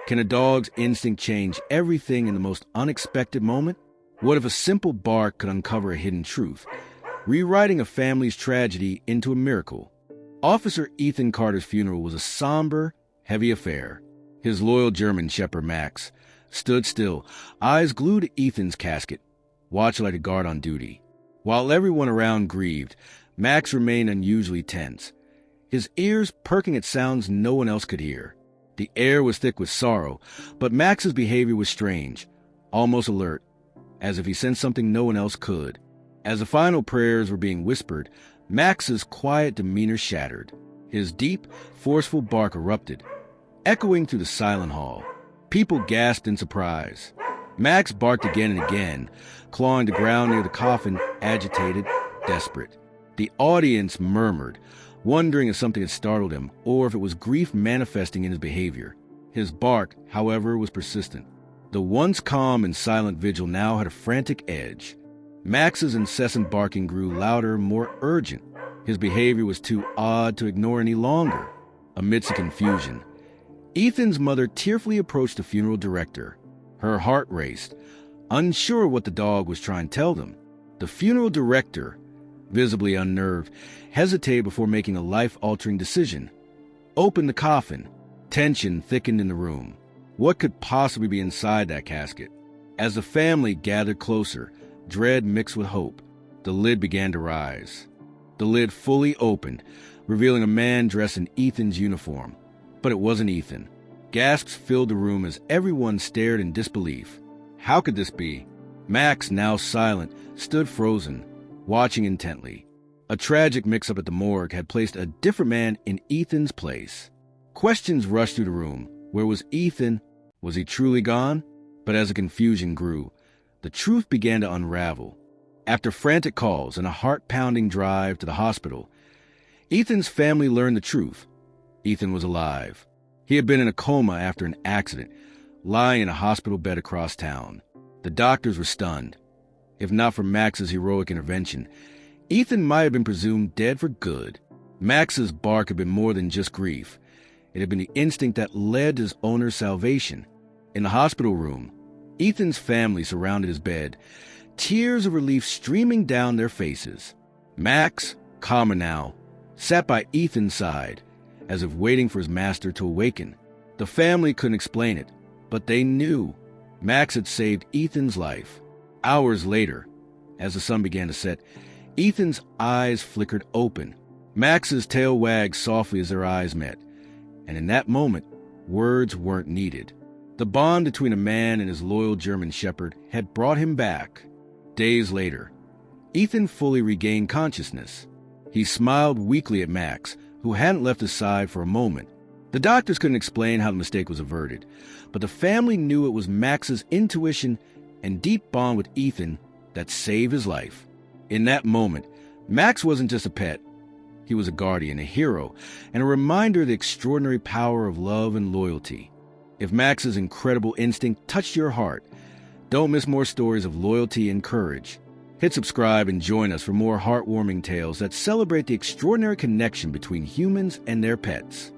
Can a dog's instinct change everything in the most unexpected moment? What if a simple bark could uncover a hidden truth, rewriting a family's tragedy into a miracle? Officer Ethan Carter's funeral was a somber, heavy affair. His loyal German shepherd Max stood still, eyes glued to Ethan's casket, watching like a guard on duty. While everyone around grieved, Max remained unusually tense, his ears perking at sounds no one else could hear. The air was thick with sorrow, but Max's behavior was strange, almost alert, as if he sensed something no one else could. As the final prayers were being whispered, Max's quiet demeanor shattered. His deep, forceful bark erupted, echoing through the silent hall. People gasped in surprise. Max barked again and again, clawing the ground near the coffin, agitated, desperate. The audience murmured, wondering if something had startled him or if it was grief manifesting in his behavior. His bark, however, was persistent. The once calm and silent vigil now had a frantic edge. Max's incessant barking grew louder, more urgent. His behavior was too odd to ignore any longer. Amidst the confusion, Ethan's mother tearfully approached the funeral director. Her heart raced, unsure what the dog was trying to tell them. The funeral director, visibly unnerved, hesitated before making a life-altering decision. Open the coffin. Tension thickened in the room. What could possibly be inside that casket? As the family gathered closer, dread mixed with hope, the lid began to rise. The lid fully opened, revealing a man dressed in Ethan's uniform. But it wasn't Ethan. Gasps filled the room as everyone stared in disbelief. How could this be? Max, now silent, stood frozen, watching intently. A tragic mix-up at the morgue had placed a different man in Ethan's place. Questions rushed through the room. Where was Ethan? Was he truly gone? But as the confusion grew, the truth began to unravel. After frantic calls and a heart-pounding drive to the hospital, Ethan's family learned the truth. Ethan was alive. He had been in a coma after an accident, lying in a hospital bed across town. The doctors were stunned. If not for Max's heroic intervention, Ethan might have been presumed dead for good. Max's bark had been more than just grief. It had been the instinct that led to his owner's salvation. In the hospital room, Ethan's family surrounded his bed, tears of relief streaming down their faces. Max, calmer now, sat by Ethan's side, as if waiting for his master to awaken. The family couldn't explain it, but they knew Max had saved Ethan's life. Hours later, as the sun began to set, Ethan's eyes flickered open. Max's tail wagged softly as their eyes met, and in that moment, words weren't needed. The bond between a man and his loyal German shepherd had brought him back. Days later, Ethan fully regained consciousness. He smiled weakly at Max, who hadn't left his side for a moment. The doctors couldn't explain how the mistake was averted, but the family knew it was Max's intuition and deep bond with Ethan that saved his life. In that moment, Max wasn't just a pet. He was a guardian, a hero, and a reminder of the extraordinary power of love and loyalty. If Max's incredible instinct touched your heart, don't miss more stories of loyalty and courage. Hit subscribe and join us for more heartwarming tales that celebrate the extraordinary connection between humans and their pets.